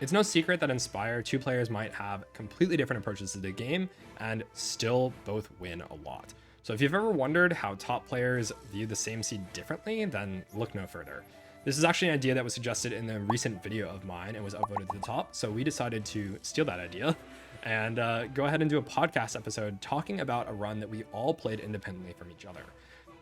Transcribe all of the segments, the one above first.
It's no secret that in Spire, two players might have completely different approaches to the game and still both win a lot. So if you've ever wondered how top players view the same seed differently, then look no further. This is actually an idea that was suggested in the recent video of mine and was upvoted to the top, so we decided to steal that idea and go ahead and do a podcast episode talking about a run that we all played independently from each other.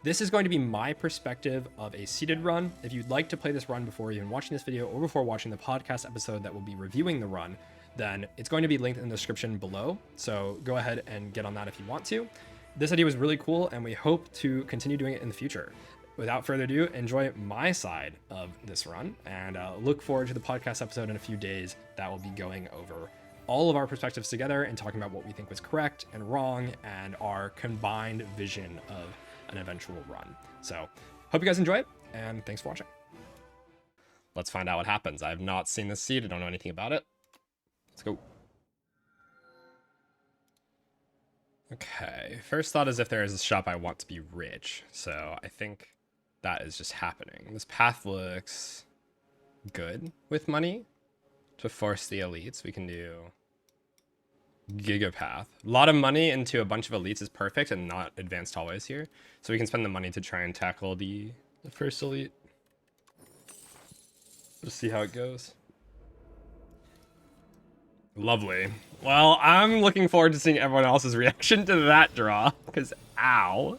This is going to be my perspective of a seeded run. If you'd like to play this run before even watching this video or before watching the podcast episode that will be reviewing the run, then it's going to be linked in the description below. So go ahead and get on that if you want to. This idea was really cool and we hope to continue doing it in the future. Without further ado, enjoy my side of this run and look forward to the podcast episode in a few days that will be going over all of our perspectives together and talking about what we think was correct and wrong and our combined vision of an eventual run. So hope you guys enjoy it and thanks for watching. Let's find out what happens. I have not seen this seed. I don't know anything about it. Let's go. Okay, first thought is if there is a shop I want to be rich. So I think that is just happening. This path looks good with money to force the elites. We can do Giga Path. A lot of money into a bunch of elites is perfect and not advanced hallways here. So we can spend the money to try and tackle the first elite. Just see how it goes. Lovely. Well, I'm looking forward to seeing everyone else's reaction to that draw, because ow.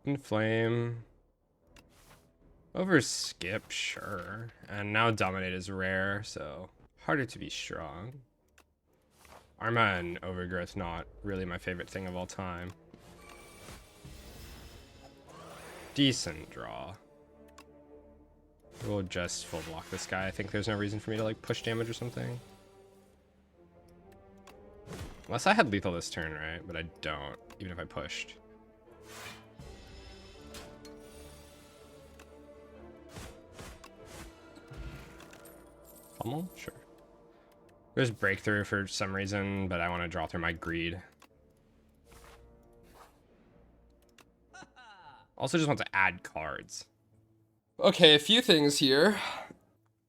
Inflame. Over skip, sure. And now dominate is rare, so harder to be strong. Arma and overgrowth not really my favorite thing of all time. Decent draw. We'll just full block this guy. I think there's no reason for me to like push damage or something. Unless I had lethal this turn, right? But I don't, even if I pushed. Pummel? Sure. There's breakthrough for some reason, but I want to draw through my greed. Also just want to add cards. Okay, a few things here.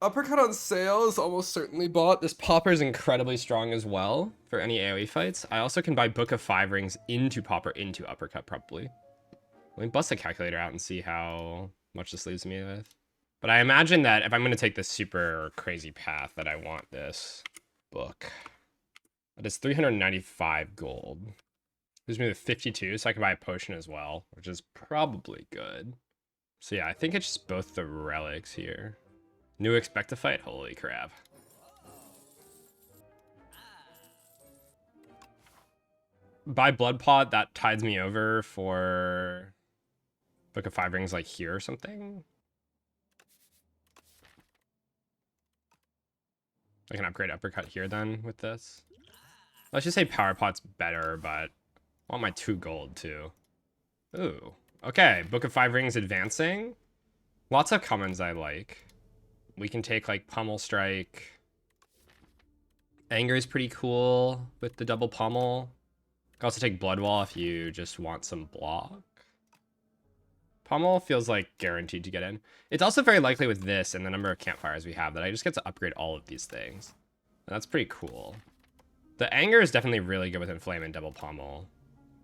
Uppercut on sale is almost certainly bought. This Popper is incredibly strong as well for any AoE fights. I also can buy Book of 5 Rings into Popper into Uppercut probably. Let me bust the calculator out and see how much this leaves me with. But I imagine that if I'm going to take this super crazy path that I want this book. That is 395 gold. Gives me the 52, so I can buy a potion as well, which is probably good. So yeah, I think it's just both the relics here. New expect to fight? Holy crap. Buy Blood Pot, that tides me over for Book of 5 Rings like here or something. I can upgrade Uppercut here then with this. Let's just say Power Pot's better, but I want my 2 gold too. Ooh. Okay, Book of 5 Rings advancing. Lots of commons I like. We can take like Pummel Strike. Anger is pretty cool with the double Pummel. You can also take Blood Wall if you just want some block. Pummel feels like guaranteed to get in. It's also very likely with this and the number of campfires we have that I just get to upgrade all of these things. And that's pretty cool. The Anger is definitely really good with Inflame and double Pummel.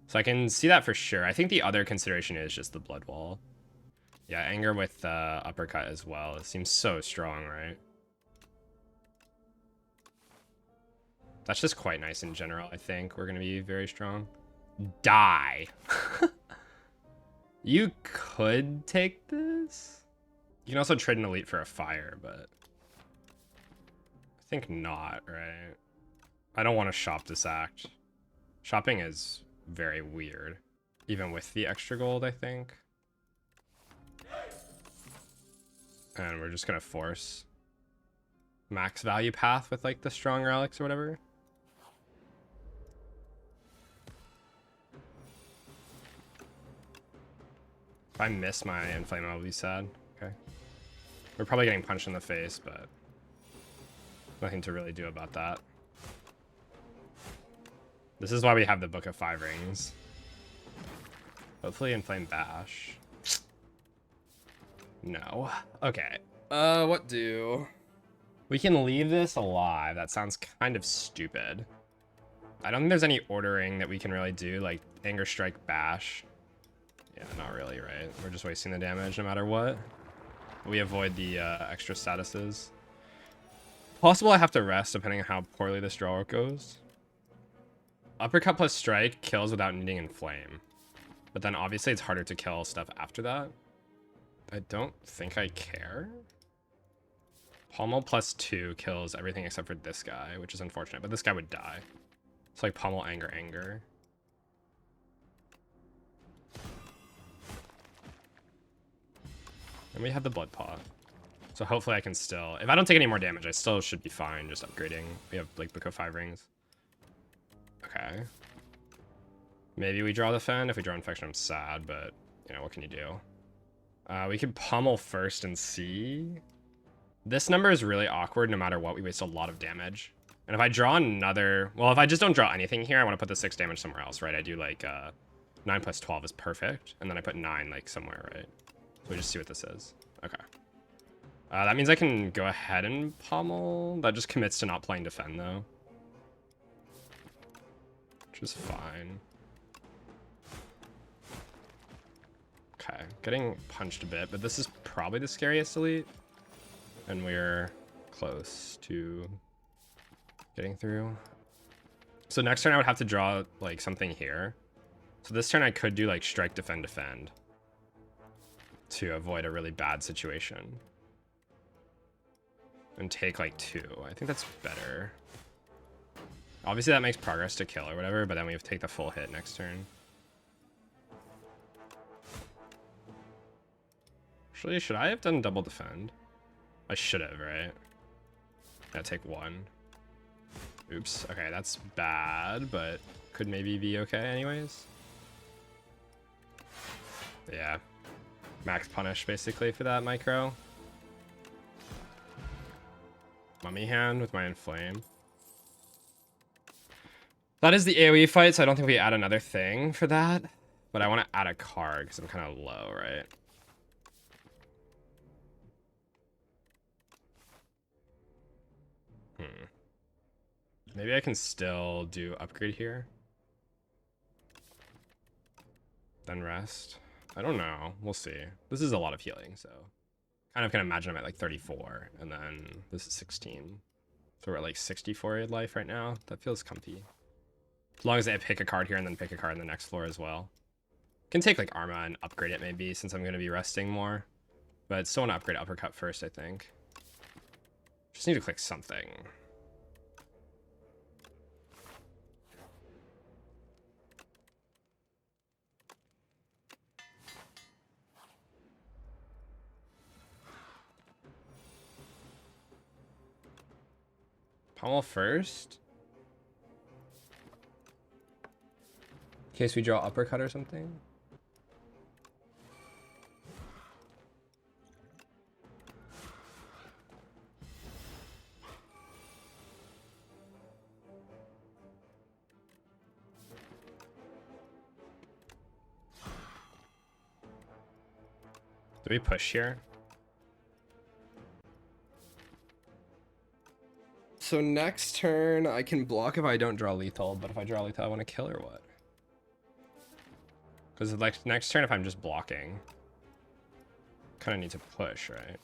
So I can see that for sure. I think the other consideration is just the Blood Wall. Yeah, Anger with Uppercut as well. It seems so strong, right? That's just quite nice in general, I think. We're going to be very strong. Die. You could take this. You can also trade an elite for a fire, but I think not, right? I don't want to shop this act. Shopping is very weird, even with the extra gold, I think. And we're just gonna force max value path with like the strong relics or whatever. If I miss my inflame, I'll be sad. Okay. We're probably getting punched in the face, but nothing to really do about that. This is why we have the Book of 5 Rings. Hopefully Inflame Bash. No. Okay. What do? We can leave this alive. That sounds kind of stupid. I don't think there's any ordering that we can really do, like Anger Strike Bash. Yeah, not really, right? We're just wasting the damage no matter what. We avoid the extra statuses. Possible I have to rest depending on how poorly this draw goes. Uppercut plus strike kills without needing inflame. But then obviously it's harder to kill stuff after that. I don't think I care. Pommel plus 2 kills everything except for this guy, which is unfortunate, but this guy would die. It's like Pommel, Anger, Anger. And we have the Blood Pot. So hopefully I can still... If I don't take any more damage, I still should be fine just upgrading. We have like Book of 5 Rings. Okay. Maybe we draw the Fend. If we draw Infection, I'm sad, but, you know, what can you do? We could Pommel first and see. This number is really awkward no matter what. We waste a lot of damage. And if I draw another... Well, if I just don't draw anything here, I want to put the 6 damage somewhere else, right? I do like 9 plus 12 is perfect. And then I put 9 like somewhere, right? So we just see what this is. Okay. That means I can go ahead and Pommel. That just commits to not playing Defend, though. Which is fine. Okay, getting punched a bit, but this is probably the scariest elite. And we're close to getting through. So next turn I would have to draw like something here. So this turn I could do like Strike, Defend, Defend to avoid a really bad situation. And take like 2. I think that's better. Obviously that makes progress to kill or whatever, but then we have to take the full hit next turn. Actually, should I have done double defend? I should have, right? Yeah, take 1. Oops. Okay, that's bad, but could maybe be okay anyways. Yeah. Max punish basically for that micro. Mummy Hand with my Inflame. That is the AoE fight, so I don't think we add another thing for that. But I want to add a card because I'm kind of low, right? Maybe I can still do upgrade here. Then rest. I don't know. We'll see. This is a lot of healing, so kind of can imagine I'm at like 34, and then this is 16. So we're at like 64 life right now. That feels comfy. As long as I pick a card here and then pick a card in the next floor as well. Can take like Arma and upgrade it maybe since I'm going to be resting more. But still want to upgrade Uppercut first, I think. Just need to click something. Pommel first. In case we draw Uppercut or something. Do we push here? So next turn, I can block if I don't draw lethal, but if I draw lethal, I want to kill or what? Because like next turn, if I'm just blocking, kind of need to push, right?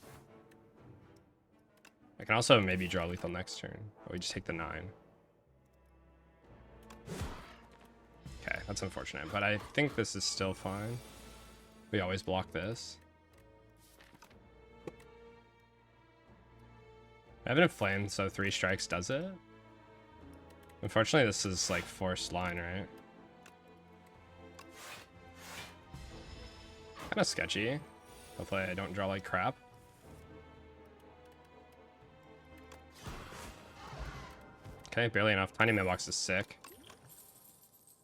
I can also maybe draw lethal next turn, but we just take the 9. Okay, that's unfortunate, but I think this is still fine. We always block this. I have an Inflame, so 3 strikes does it. Unfortunately, this is like forced line, right? Kind of sketchy. Hopefully I don't draw like crap. Okay, barely enough. Tiny Mailbox is sick.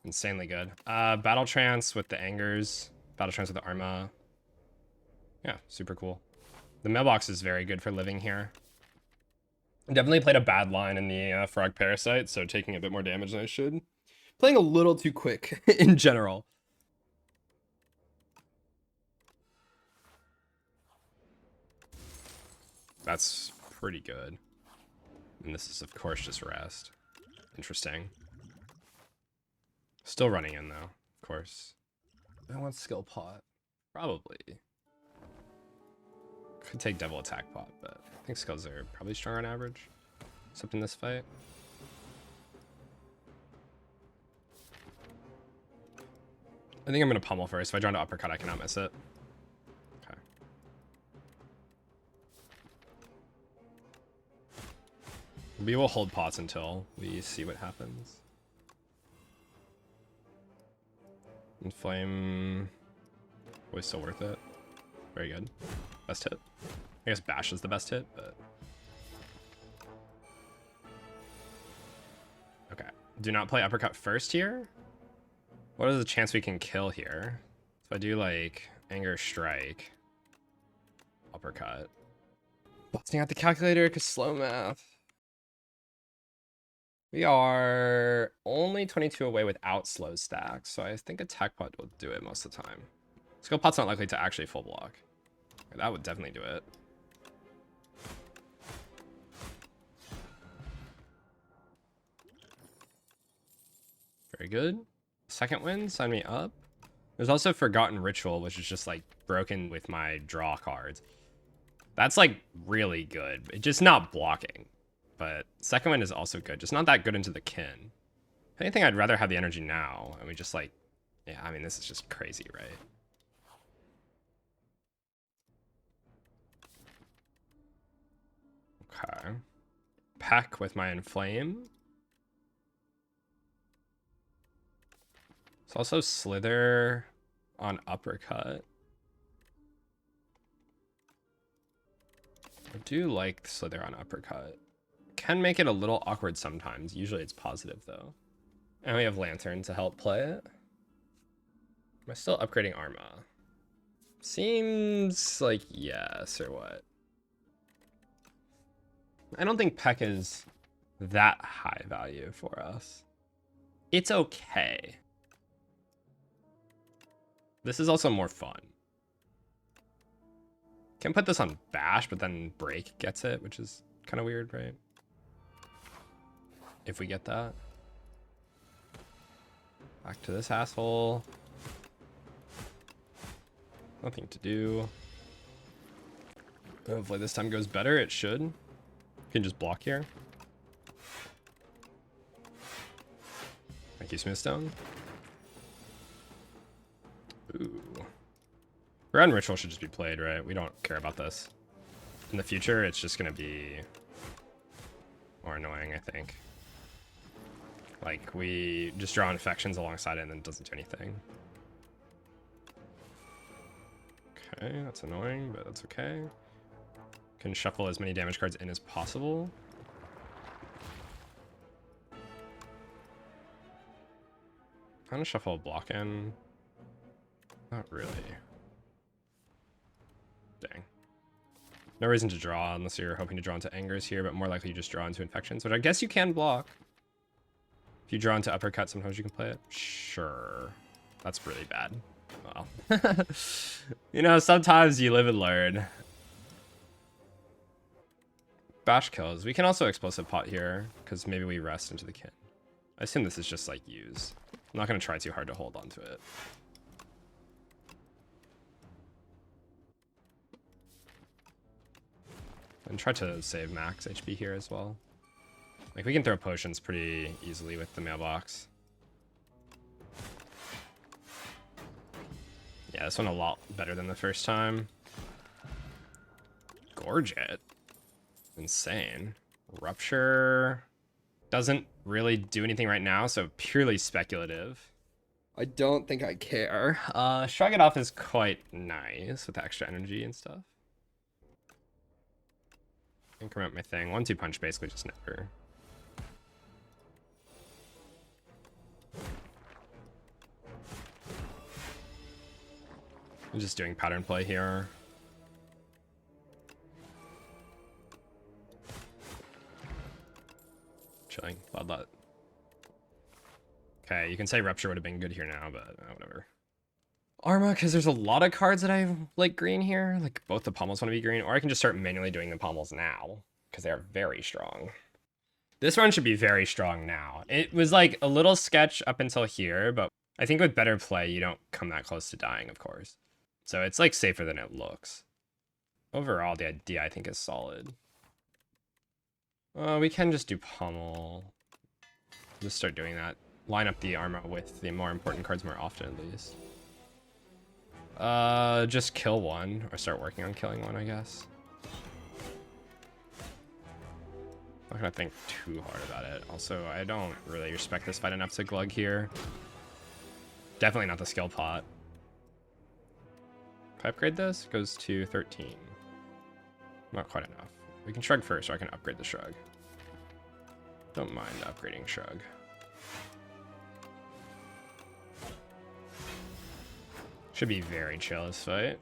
Insanely good. Battle Trance with the Angers. Battle Trance with the Arma. Yeah, super cool. The Mailbox is very good for living here. Definitely played a bad line in the Frog Parasite, so taking a bit more damage than I should. Playing a little too quick in general. That's pretty good. And this is, of course, just rest. Interesting. Still running in, though, of course. I want skill pot. Probably. Could take devil attack pot, but I think skills are probably strong on average. Except in this fight. I think I'm going to pummel first. If I draw into uppercut, I cannot miss it. Okay. We will hold pots until we see what happens. Inflame. Always still worth it. Very good. Best hit. I guess bash is the best hit, but... Okay. Do not play uppercut first here. What is the chance we can kill here? If I do, like, anger strike. Uppercut. Busting out the calculator because slow math. We are only 22 away without slow stacks, so I think attack pot will do it most of the time. Skill pot's not likely to actually full block. That would definitely do it. Very good. Second win, sign me up. There's also Forgotten Ritual, which is just like broken with my draw cards. That's like really good. It's just not blocking. But second win is also good, just not that good into the kin. If anything, I'd rather have the energy now. And we just like, yeah, I mean, this is just crazy, right? Okay. Pack with my Inflame. It's also Slither on uppercut. I do like Slither on uppercut. Can make it a little awkward sometimes. Usually it's positive though. And we have Lantern to help play it. Am I still upgrading Arma? Seems like yes, or what? I don't think Peck is that high value for us. It's okay. This is also more fun. Can put this on Bash, but then Break gets it, which is kind of weird, right? If we get that. Back to this asshole. Nothing to do. Hopefully this time goes better. It should. You can just block here. Thank you, Smithstone. Ooh. Ground Ritual should just be played, right? We don't care about this. In the future, it's just going to be more annoying, I think. Like, we just draw infections alongside it and then it doesn't do anything. Okay, that's annoying, but that's okay. Can shuffle as many damage cards in as possible. I'm gonna shuffle a block in. Not really. Dang. No reason to draw unless you're hoping to draw into angers here, but more likely you just draw into infections, which I guess you can block. If you draw into uppercut, sometimes you can play it. Sure. That's really bad. Well. You know, sometimes you live and learn. Bash kills. We can also explosive pot here, because maybe we rest into the kin. I assume this is just like use. I'm not going to try too hard to hold on to it. And try to save max HP here as well. Like, we can throw potions pretty easily with the mailbox. Yeah, this one a lot better than the first time. Gorge it. Insane. Rupture doesn't really do anything right now, so purely speculative. I don't think I care. Shrug it off is quite nice with extra energy and stuff. Increment my thing. 1-2 punch basically just never. I'm just doing pattern play here. Chilling. Bloodlet. Okay, you can say Rupture would have been good here now, but whatever. Arma, because there's a lot of cards that I like green here. Like both the pommels want to be green, or I can just start manually doing the pommels now because they are very strong. This one should be very strong now. It was like a little sketch up until here, but I think with better play, you don't come that close to dying, of course. So it's like safer than it looks. Overall, the idea I think is solid. We can just do pommel. Just start doing that. Line up the Arma with the more important cards more often, at least. Just kill one, or start working on killing one, I guess. I'm not gonna think too hard about it. Also, I don't really respect this fight enough to glug here. Definitely not the skill pot. If I upgrade this, it goes to 13. Not quite enough. We can shrug first, so I can upgrade the shrug. Don't mind upgrading shrug. Should be very chill this fight.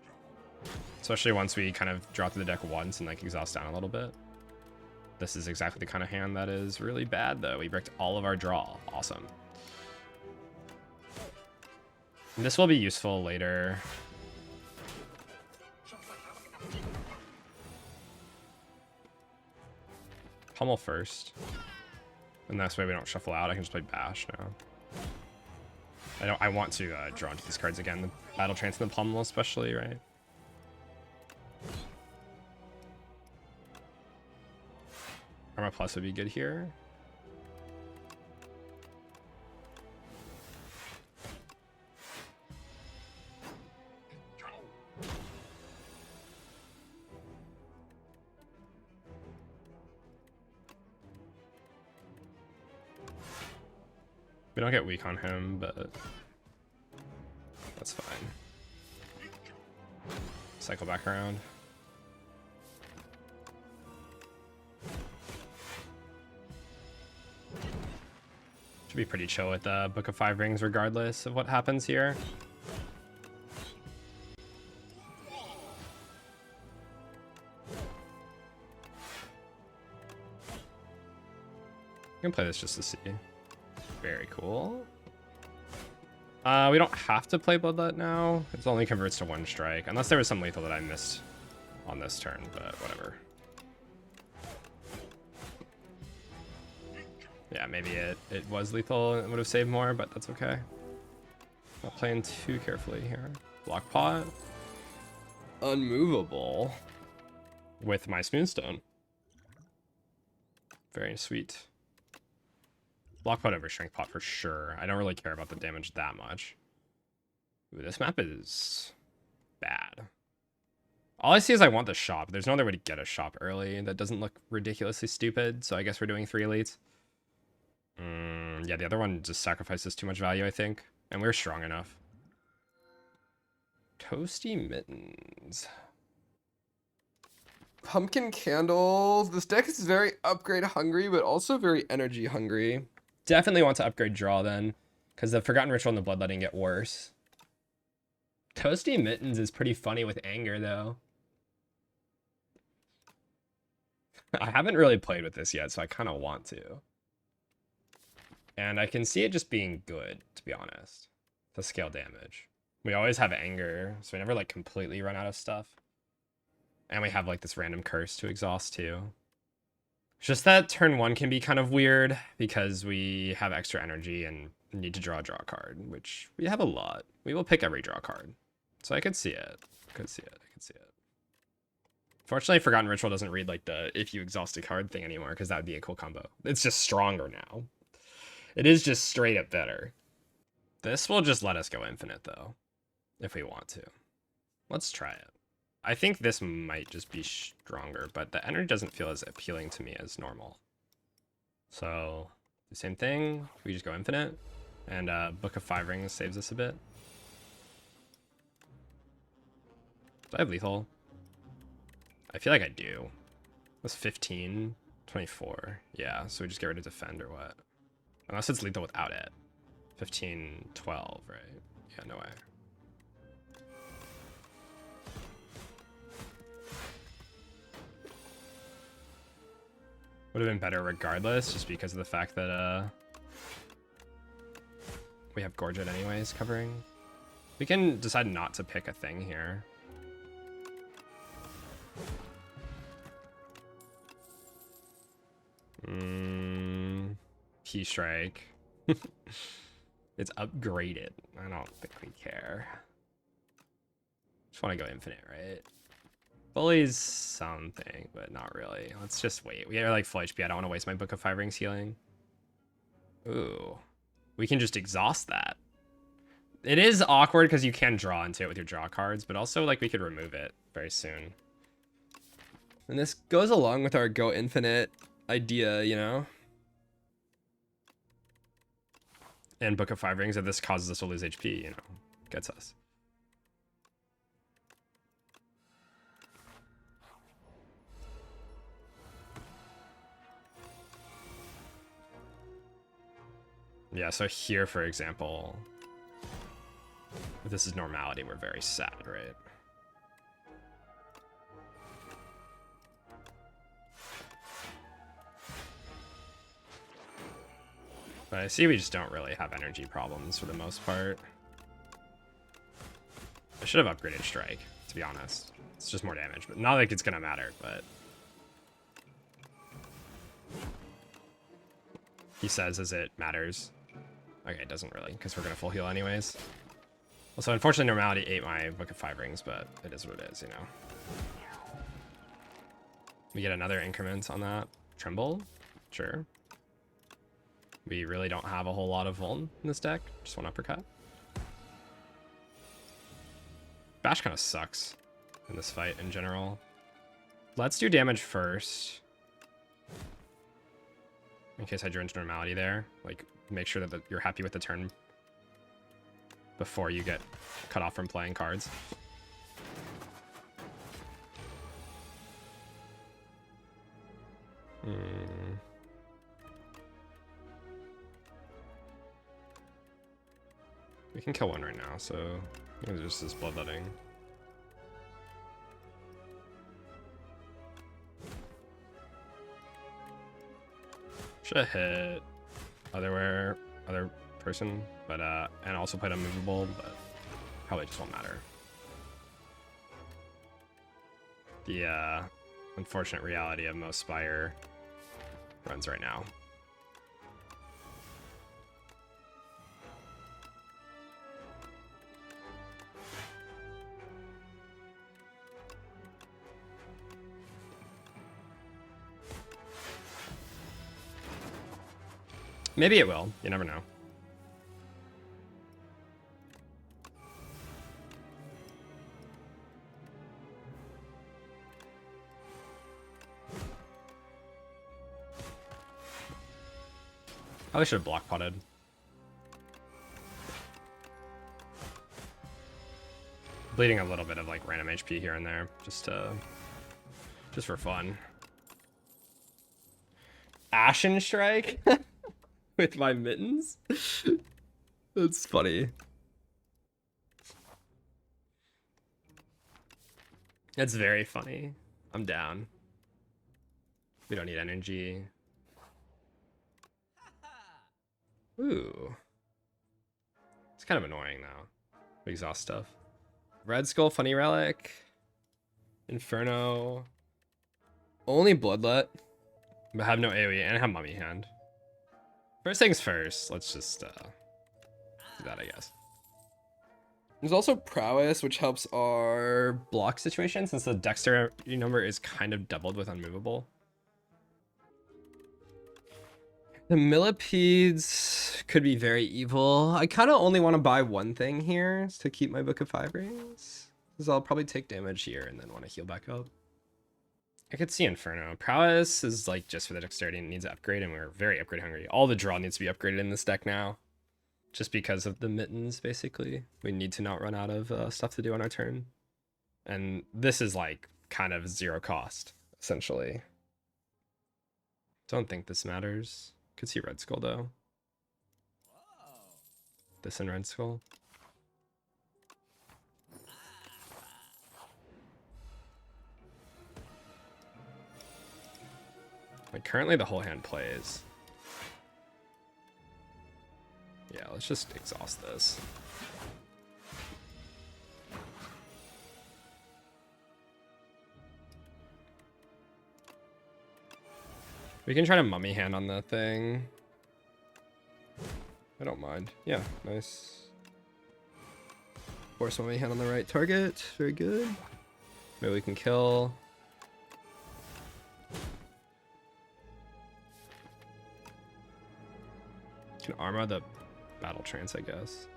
Especially once we kind of draw through the deck once and like exhaust down a little bit. This is exactly the kind of hand that is really bad though. We bricked all of our draw. Awesome. And this will be useful later. Pummel first. And that's why we don't shuffle out. I can just play Bash now. I want to draw into these cards again. The Battle Trance and the Pummel especially, right? Arma Plus would be good here. We don't get weak on him, but that's fine. Cycle back around. Should be pretty chill with the Book of Five Rings regardless of what happens here. I can play this just to see. Very cool. We don't have to play Bloodlet now. It only converts to one strike, unless there was some lethal that I missed on this turn, but whatever. Yeah, maybe it was lethal and it would have saved more, but that's okay. Not playing too carefully here. Block pot. Unmovable. With my Spoonstone. Very sweet. Block pot over Shrink pot for sure. I don't really care about the damage that much. Ooh, this map is bad. All I see is I want the shop. There's no other way to get a shop early that doesn't look ridiculously stupid, so I guess we're doing 3 elites. Yeah, the other one just sacrifices too much value, I think. And we're strong enough. Toasty Mittens. Pumpkin Candles. This deck is very upgrade hungry, but also very energy hungry. Definitely want to upgrade draw then, because the Forgotten Ritual and the Bloodletting get worse. Toasty Mittens is pretty funny with anger, though. I haven't really played with this yet, so I kind of want to. And I can see it just being good, to be honest, to scale damage. We always have anger, so we never like completely run out of stuff. And we have like this random curse to exhaust too. It's just that turn 1 can be kind of weird because we have extra energy and need to draw a card, which we have a lot. We will pick every draw card. So I could see it. I could see it. Fortunately, Forgotten Ritual doesn't read like the if you exhaust a card thing anymore, because that would be a cool combo. It's just stronger now. It is just straight up better. This will just let us go infinite though, if we want to. Let's try it. I think this might just be stronger, but the energy doesn't feel as appealing to me as normal. So the same thing, we just go infinite, and Book of Five Rings saves us a bit. Do I have lethal? I feel like I do. That's 15, 24. Yeah, so we just get rid of defend or what? Unless it's lethal without it. 15, 12, right? Yeah, no way. Would have been better regardless, just because of the fact that We have Gorget anyways covering. We can decide not to pick a thing here. Key Strike. It's upgraded. I don't think we care. Just want to go infinite, right? Bully's something, but not really. Let's just wait. We are like full HP. I don't want to waste my Book of Five Rings healing. Ooh. We can just exhaust that. It is awkward because you can draw into it with your draw cards, but also like we could remove it very soon. And this goes along with our go infinite idea, you know? And Book of Five Rings, if this causes us to lose HP, you know, gets us. Yeah, so here, for example, if this is normality, we're very sad, right? But I see we just don't really have energy problems for the most part. I should have upgraded Strike, to be honest. It's just more damage, but not like it's gonna matter, but... He says as it matters. Okay, it doesn't really, because we're gonna full heal anyways. Also, unfortunately, normality ate my Book of Five Rings, but it is what it is, you know. We get another increment on that. Tremble? Sure. We really don't have a whole lot of Vuln in this deck. Just one uppercut. Bash kind of sucks in this fight in general. Let's do damage first. In case I drew into normality there. Like, make sure that you're happy with the turn before you get cut off from playing cards. We can kill one right now, so I think there's this bloodletting. Should have hit other person, but and also played unmovable, but probably just won't matter. The unfortunate reality of most Spire runs right now. Maybe it will. You never know. Probably should have block potted. Bleeding a little bit of like random HP here and there, just for fun. Ashen Strike with my mittens. That's funny. That's very funny. I'm down. We don't need energy. Ooh. It's kind of annoying now. Exhaust stuff. Red Skull, Funny Relic. Inferno. Only Bloodlet. But have no AoE and have Mummy Hand. First things first, let's just do that, I guess. There's also Prowess, which helps our block situation since the dexterity number is kind of doubled with unmovable. The Millipedes could be very evil. I kind of only want to buy one thing here to keep my Book of Five Rings. Because I'll probably take damage here and then want to heal back up. I could see Inferno. Prowess is like just for the dexterity and it needs to upgrade, and we're very upgrade hungry. All the draw needs to be upgraded in this deck now. Just because of the mittens, basically. We need to not run out of stuff to do on our turn. And this is like kind of zero cost, essentially. Don't think this matters. Could see Red Skull though. This and Red Skull. Like currently the whole hand plays. Yeah, let's just exhaust this. We can try to mummy hand on that thing. I don't mind. Yeah, nice. Force mummy hand on the right target. Very good. Maybe we can kill. Can armor the battle trance, I guess.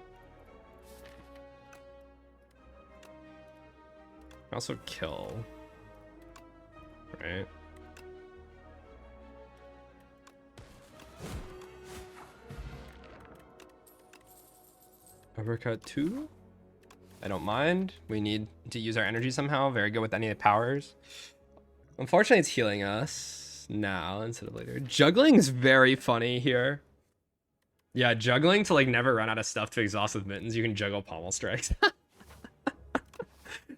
Also kill. Right? Uppercut 2? I don't mind. We need to use our energy somehow. Very good with any of the powers. Unfortunately, it's healing us now instead of later. Juggling is very funny here. Yeah, juggling to like never run out of stuff to exhaust with mittens. You can juggle pommel strikes.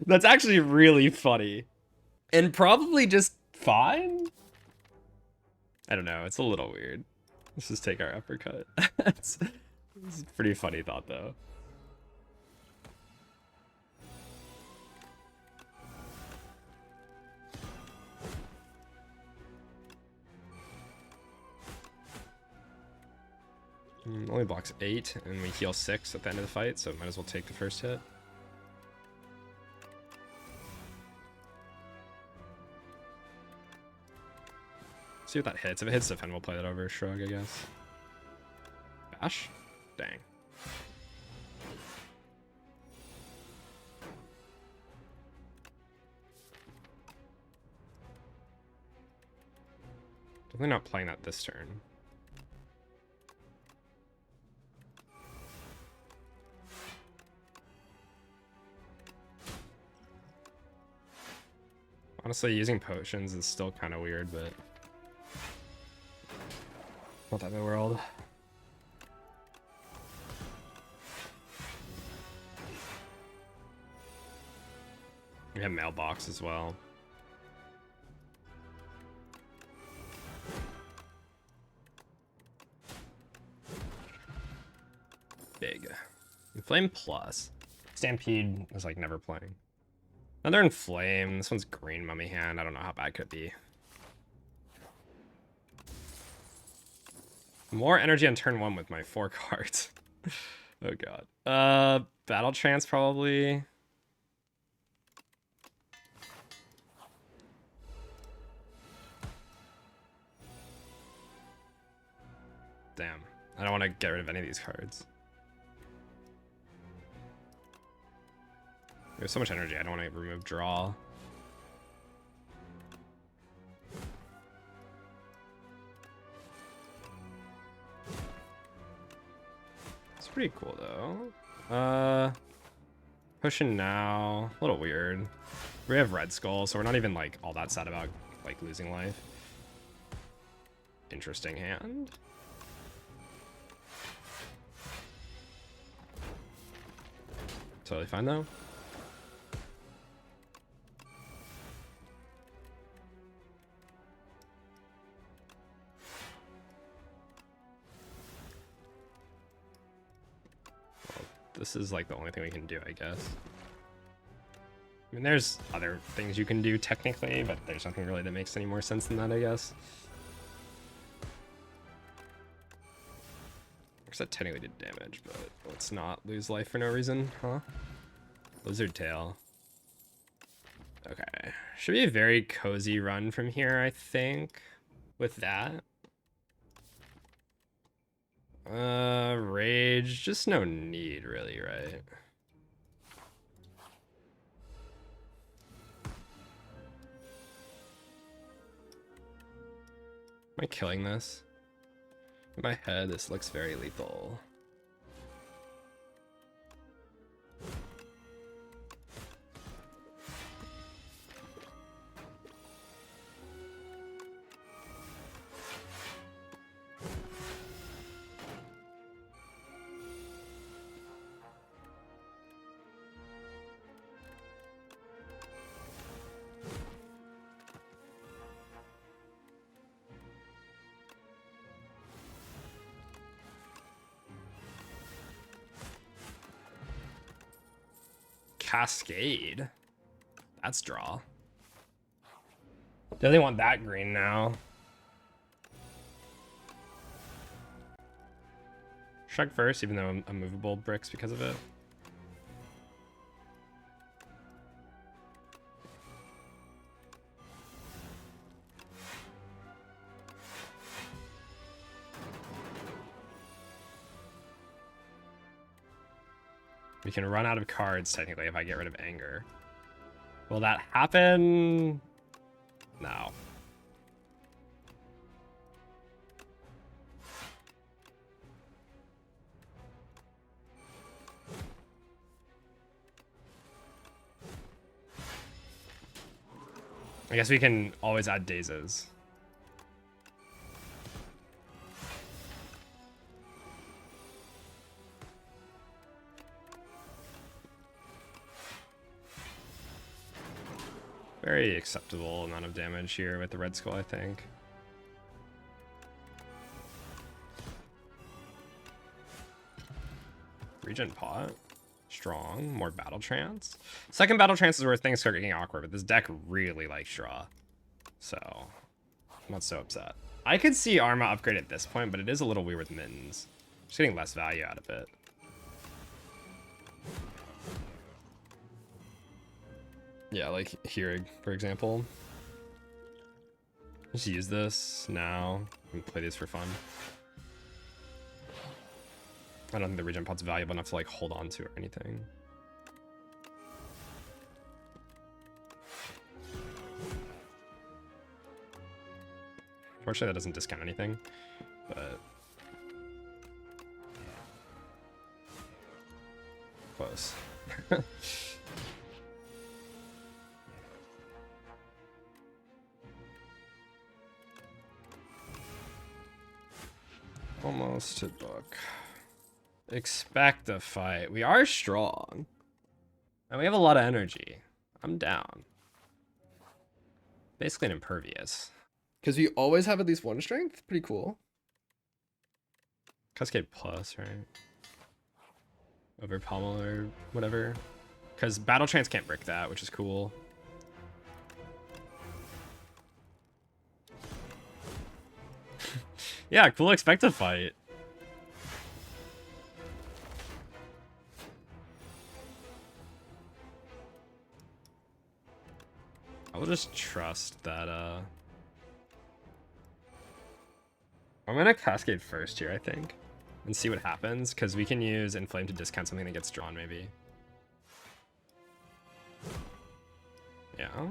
That's actually really funny. And probably just fine? I don't know. It's a little weird. Let's just take our uppercut. It's a pretty funny thought, though. Only blocks 8, and we heal 6 at the end of the fight, so might as well take the first hit. See what that hits. If it hits defend, we'll play that over. Shrug, I guess. Bash? Dang. Definitely not playing that this turn. Honestly, using potions is still kind of weird, but not that big world. We have mailbox as well. Big. Inflame plus. Stampede is like never playing. Another Inflame. This one's green mummy hand. I don't know how bad could it be. More energy on turn 1 with my 4 cards. Oh god. Battle Trance probably. Damn. I don't want to get rid of any of these cards. We have so much energy, I don't want to remove draw. It's pretty cool though. Pushing now. A little weird. We have Red Skull, so we're not even like all that sad about like losing life. Interesting hand. Totally fine though. This is like the only thing we can do, I guess. I mean, there's other things you can do technically, but there's nothing really that makes any more sense than that, I guess. Because that technically did damage, but let's not lose life for no reason, huh? Lizard Tail. Okay. Should be a very cozy run from here, I think, with that. Rage, just no need really, right? Am I killing this? In my head, this looks very lethal. Cascade. That's draw. Definitely want that green now. Shrug first, even though I'm movable bricks because of it. We can run out of cards, technically, if I get rid of anger. Will that happen? No. I guess we can always add dazes. Very acceptable amount of damage here with the Red Skull, I think. Regent Pot. Strong. More Battle Trance. Second Battle Trance is where things start getting awkward, but this deck really likes draw. So, I'm not so upset. I could see Arma upgrade at this point, but it is a little weird with mittens. Just getting less value out of it. Yeah, like here, for example. Just use this now and play these for fun. I don't think the Regent Pot's valuable enough to like hold on to or anything. Fortunately, that doesn't discount anything, but close. Almost to book. Expect a fight. We are strong. And we have a lot of energy. I'm down. Basically an impervious. Because we always have at least one strength? Pretty cool. Cascade plus, right? Over Pommel or whatever. Because Battle Trance can't brick that, which is cool. Yeah, cool expect a fight. I will just trust that, I'm gonna Cascade first here, I think. And see what happens, because we can use Inflame to discount something that gets drawn, maybe. Yeah.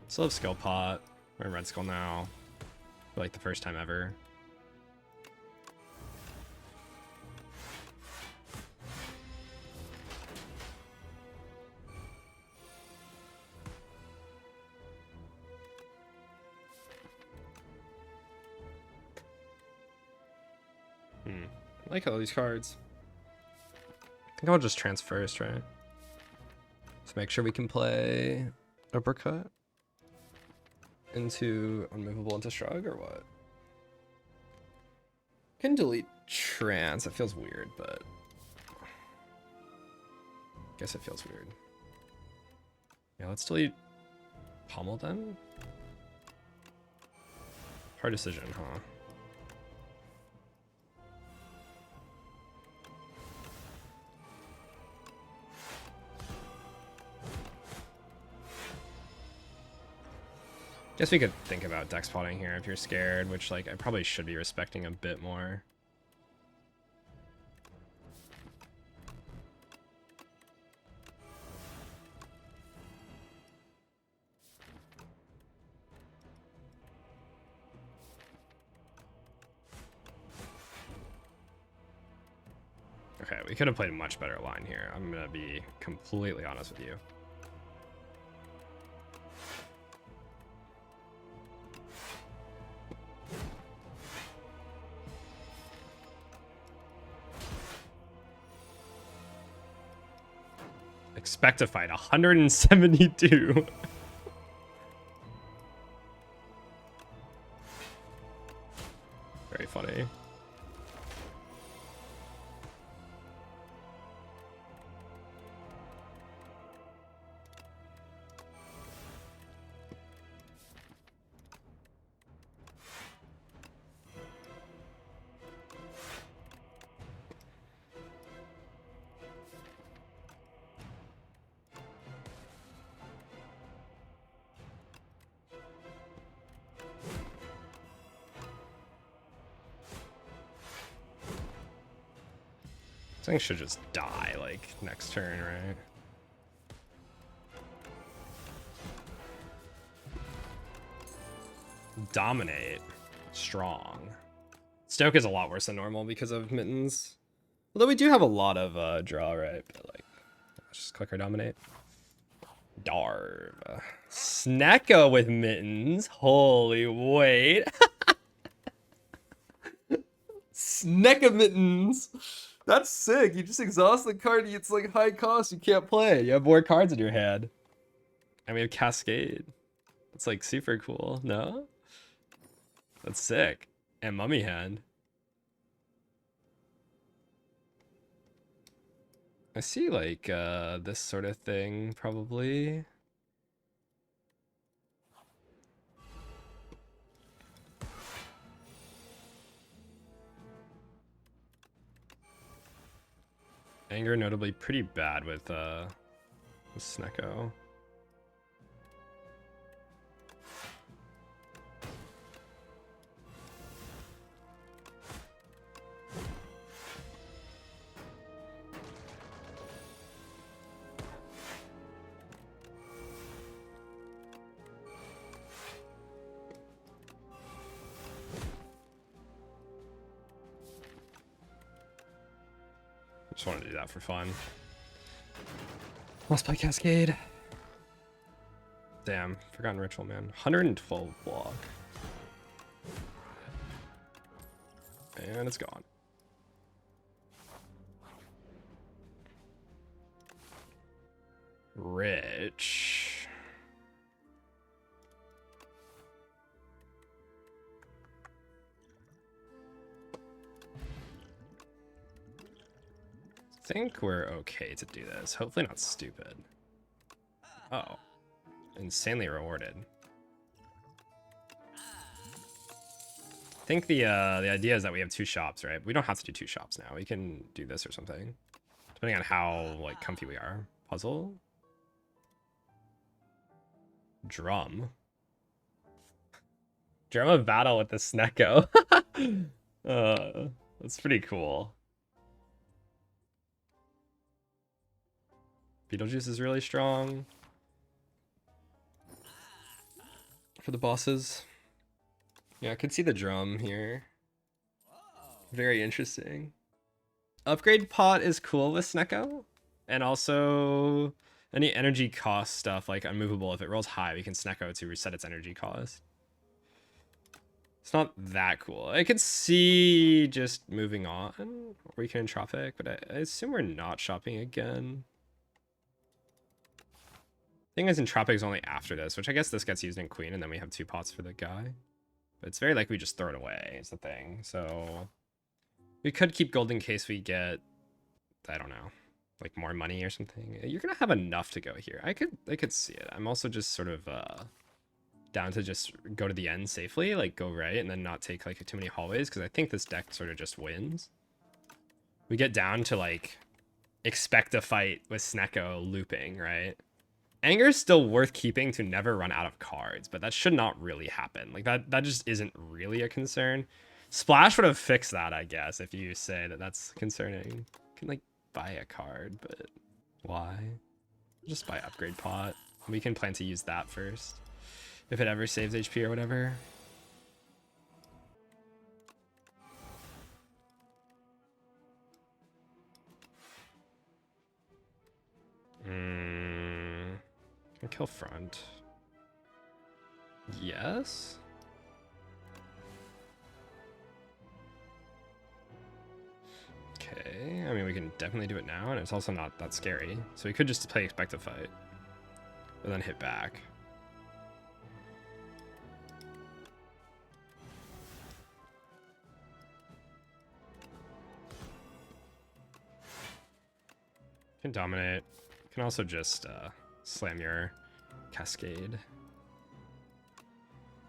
Still have Skill Pot. We're in Red Skull now. For like the first time ever. I like all these cards. I think I'll just transfer first, right? Let's make sure we can play Uppercut into Unmovable into Shrug, or what? Can delete Trance. It feels weird, but I guess it feels weird. Yeah, let's delete Pommel then. Hard decision, huh? Guess we could think about deck spotting here if you're scared, which like I probably should be respecting a bit more. Okay, we could have played a much better line here. I'm gonna be completely honest with you. Expect to fight 172. Very funny. I think should just die like next turn, right? Dominate. Strong. Stoke is a lot worse than normal because of mittens. Although we do have a lot of draw, right? But like, let's just click our dominate. Darv. Snecko with mittens. Holy wait. Snecko mittens. That's sick. You just exhaust the card. It's like high cost. You can't play. You have more cards in your hand. And we have Cascade. It's like super cool. No? That's sick. And Mummy Hand. I see like this sort of thing probably. Anger notably pretty bad with Snecko. Just want to do that for fun. Let's play Cascade. Damn, forgotten ritual, man. 112 block. And it's gone. Rich. I think we're okay to do this. Hopefully not stupid. Oh. Insanely rewarded. I think the idea is that we have 2 shops, right? We don't have to do 2 shops now. We can do this or something. Depending on how like comfy we are. Puzzle. Drum. Drum of battle with the Snecko. That's pretty cool. Beetlejuice is really strong for the bosses. Yeah, I could see the drum here. Very interesting. Upgrade pot is cool with Snecko. And also any energy cost stuff like unmovable. If it rolls high, we can Snecko to reset its energy cost. It's not that cool. I could see just moving on. Or we can Entropic, but I assume we're not shopping again. Thing is, Entropic is only after this, which I guess this gets used in Queen, and then we have 2 pots for the guy. But it's very likely we just throw it away, is the thing. So we could keep gold in case we get, I don't know, like more money or something. You're gonna have enough to go here. I could see it. I'm also just sort of down to just go to the end safely, like go right, and then not take like too many hallways, because I think this deck sort of just wins. We get down to like expect a fight with Snecko looping, right? Anger is still worth keeping to never run out of cards, but that should not really happen. Like that just isn't really a concern. Splash would have fixed that, I guess, if you say that that's concerning. You can like buy a card, but why? Just buy upgrade pot. We can plan to use that first. If it ever saves HP or whatever. Can kill front. Yes. Okay, I mean we can definitely do it now, and it's also not that scary. So we could just play expect a fight, but then hit back. Can dominate. Can also just slam your Cascade.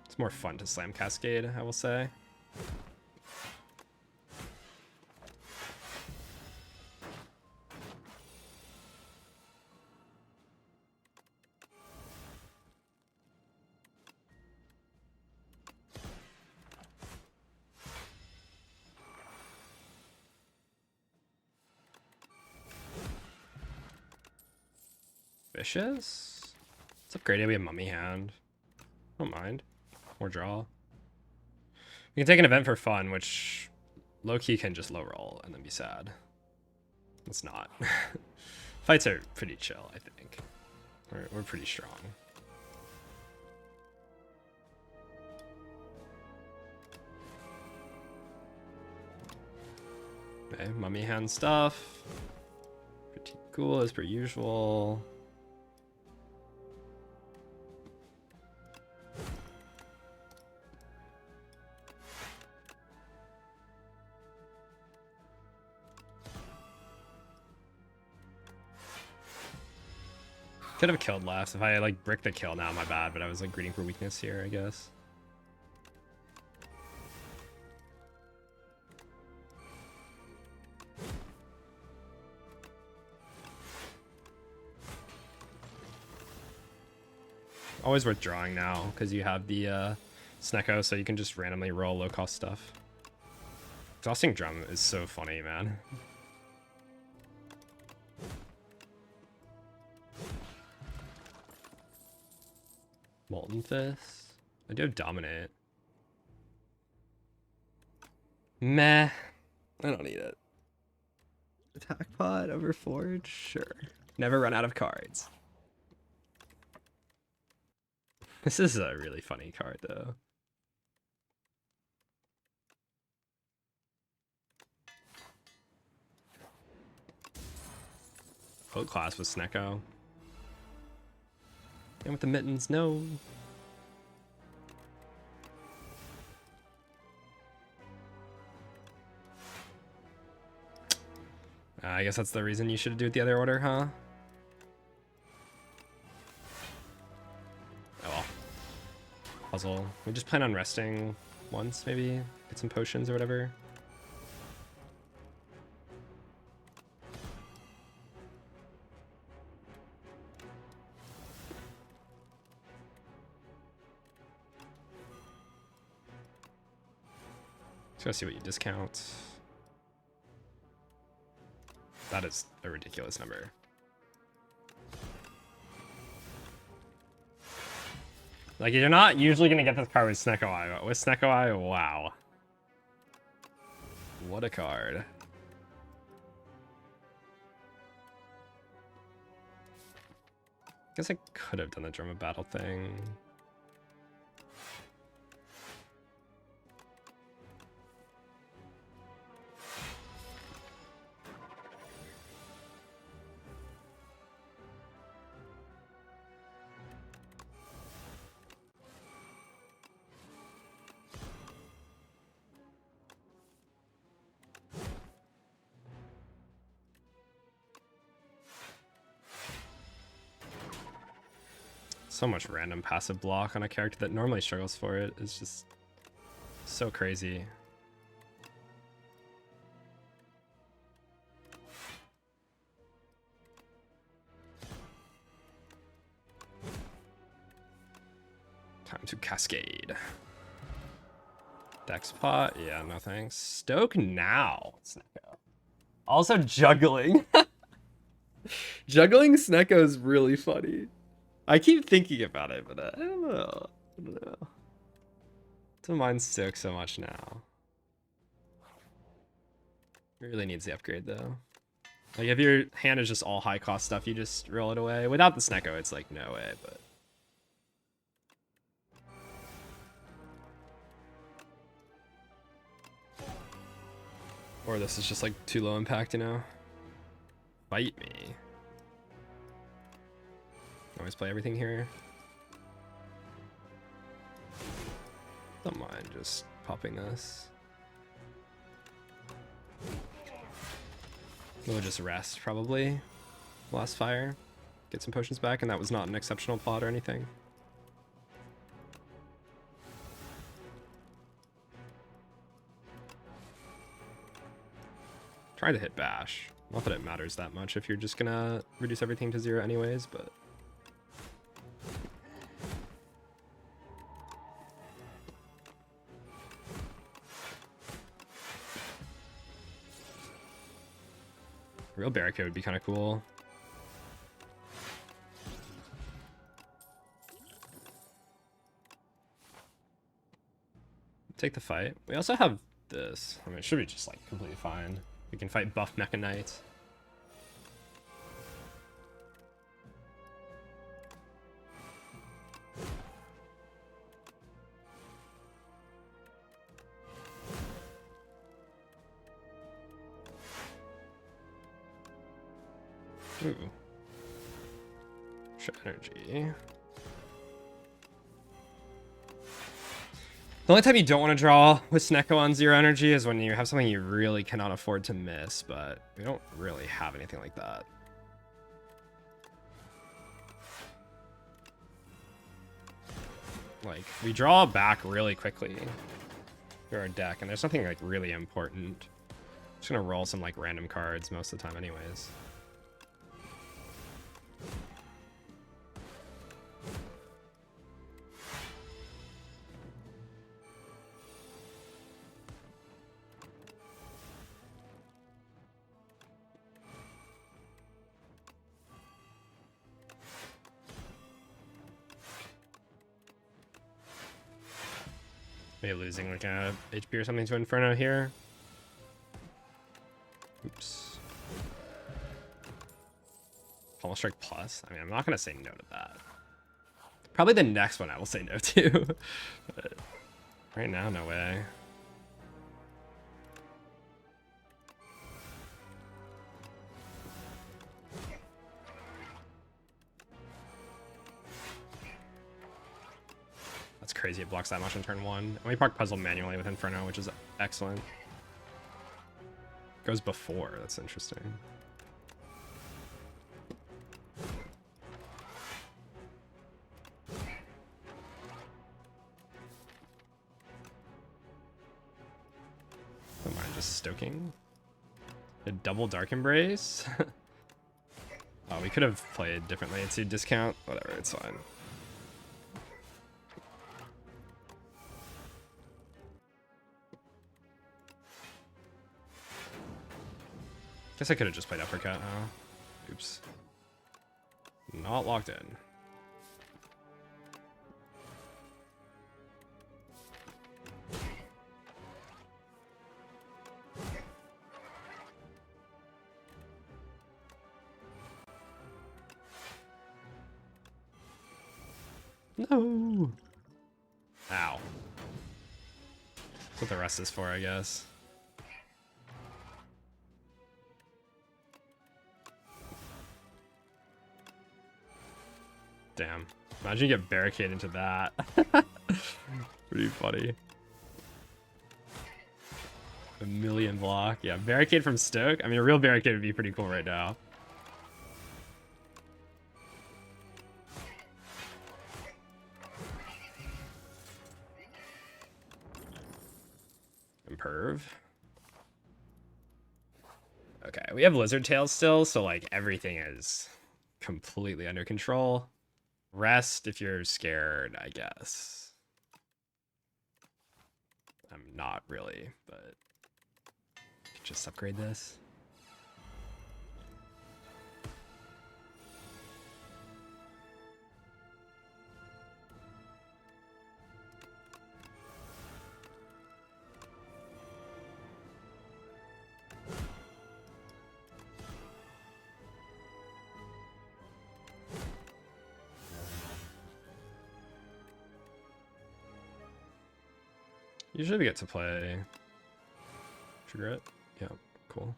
It's more fun to slam Cascade, I will say. Vicious? It's upgraded. We have Mummy Hand. Don't mind. More draw. We can take an event for fun, which low-key can just low roll and then be sad. It's not. Fights are pretty chill, I think. We're pretty strong. Okay, Mummy Hand stuff. Pretty cool as per usual. Could have killed last. If I like bricked the kill now, my bad, but I was like greeting for weakness here, I guess. Always worth drawing now because you have the Snecko, so you can just randomly roll low cost stuff. Exhausting Drum is so funny, man. Molten Fist. I do have Dominate. Meh. I don't need it. Attack Pod over Forge? Sure. Never run out of cards. This is a really funny card, though. Vote class with Snecko. And with the mittens, no. I guess that's the reason you should do it the other order, huh? Oh well. Puzzle. We just plan on resting once, maybe? Get some potions or whatever. Let's go see what you discount. That is a ridiculous number. Like, you're not usually gonna get this card with Snecko Eye, but with Snecko Eye, wow. What a card. Guess I could have done the Drum of Battle thing. So much random passive block on a character that normally struggles for it is just so crazy. Time to Cascade. Dex pot? Yeah, no thanks. Stoke now. Snecko. Also juggling. Juggling Snecko is really funny. I keep thinking about it, but I don't know. I don't know. Don't mind Stoke so much now. It really needs the upgrade though. Like if your hand is just all high cost stuff, you just roll it away. Without the Snecko, it's like no way, but. Or this is just like too low impact, you know? Bite me. Always play everything here. Don't mind just popping this. We'll just rest probably. last fire. Get some potions back, and that was not an exceptional plot or anything. Try to hit bash. Not that it matters that much if you're just gonna reduce everything to 0 anyways, but... Real barricade would be kind of cool. Take the fight. We also have this. I mean, it should be just like completely fine. We can fight buff Mecha Knight. Ooh. Shot energy. The only time you don't want to draw with Snecko on 0 energy is when you have something you really cannot afford to miss, but we don't really have anything like that. Like, we draw back really quickly through our deck, and there's nothing like really important. Just gonna roll some like random cards most of the time anyways. Maybe losing like a HP or something to Inferno here. Oops. Pummel Strike Plus. I mean, I'm not going to say no to that. Probably the next one I will say no to. But right now, no way. That's crazy, it blocks that much on turn 1. And we proc Puzzle manually with Inferno, which is excellent. Goes before, that's interesting. Don't mind just stoking. A double Dark Embrace. Oh, we could have played differently to discount. Whatever, it's fine. Guess I could have just played Uppercut, huh? Oops. Not locked in. No! Ow. That's what the rest is for, I guess. Damn. Imagine you get barricade into that. Pretty funny. A million block. Yeah, barricade from Stoke. I mean, a real barricade would be pretty cool right now. Imperv. Okay, we have Lizard Tail still, so like everything is completely under control. Rest if you're scared, I guess. I'm not really, but just upgrade this. Usually we get to play Trigger It. Yeah, cool.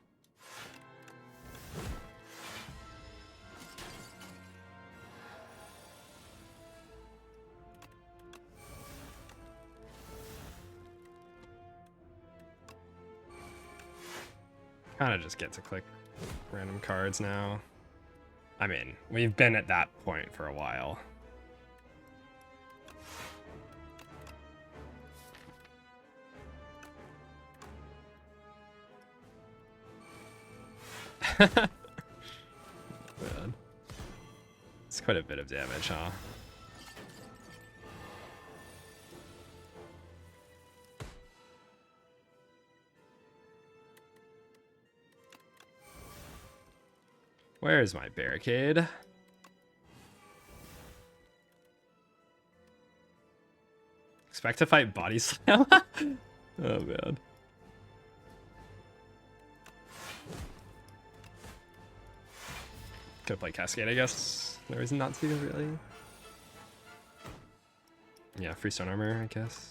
Kind of just get to click random cards now. I mean, we've been at that point for a while. Man. It's quite a bit of damage, huh? Where's my barricade? Expect to fight body slam? Oh man. Could play Cascade, I guess. No reason not to, really. Yeah, free stone armor, I guess.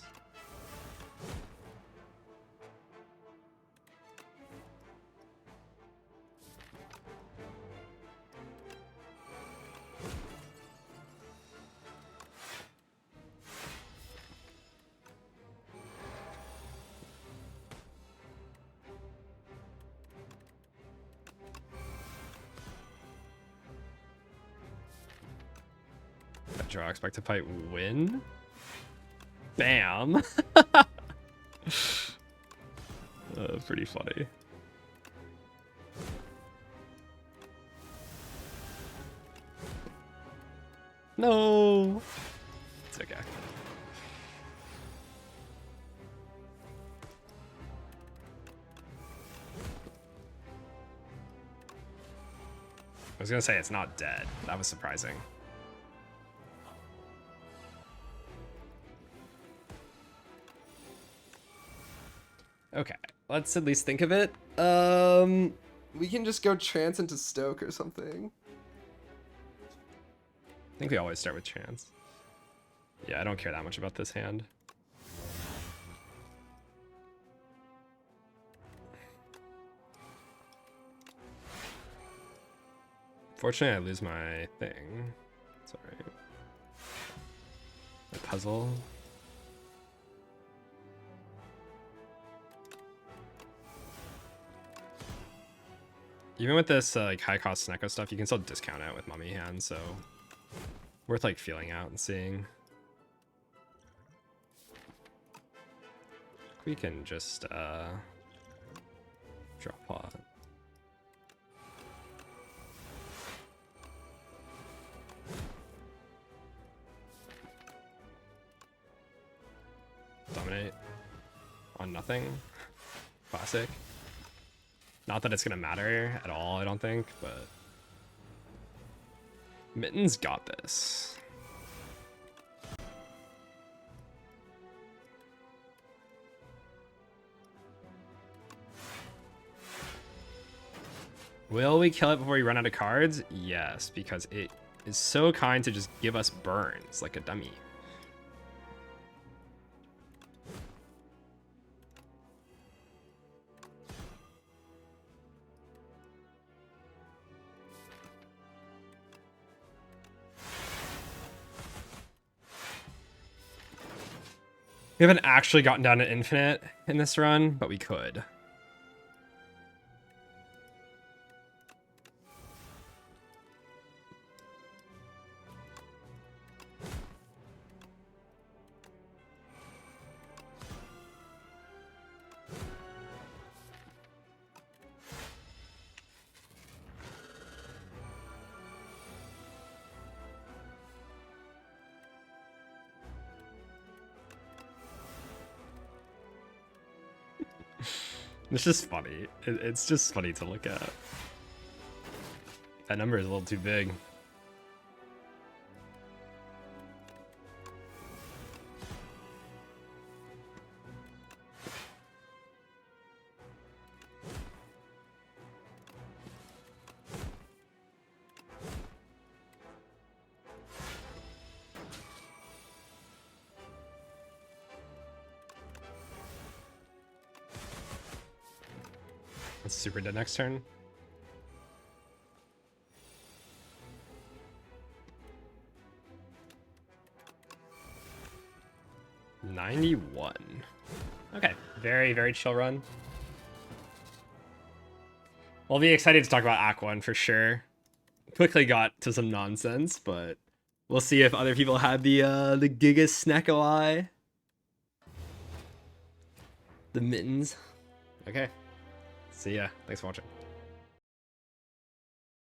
Draw, expect to fight, win. Bam. Pretty funny. No. It's okay. I was gonna say it's not dead. That was surprising. Okay, let's at least think of it. We can just go trance into Stoke or something. I think we always start with chance. Yeah, I don't care that much about this hand. Fortunately, I lose my thing. It's alright. My puzzle. Even with this like high cost Snecko stuff, you can still discount it with mummy hands, so worth like feeling out and seeing. We can just drop pot. Dominate on nothing. Classic. Not that it's gonna matter at all, I don't think, but Mitten's got this. Will we kill it before we run out of cards? Yes, because it is so kind to just give us burns like a dummy. We haven't actually gotten down to infinite in this run, but we could. It's just funny. It's just funny to look at. That number is a little too big. It's super dead next turn. $91. Okay, very, very chill run. We'll be excited to talk about Act 1 for sure. quickly got to some nonsense, but we'll see if other people had the Giga Snecko Eye. The mittens. Okay. See ya. Thanks for watching.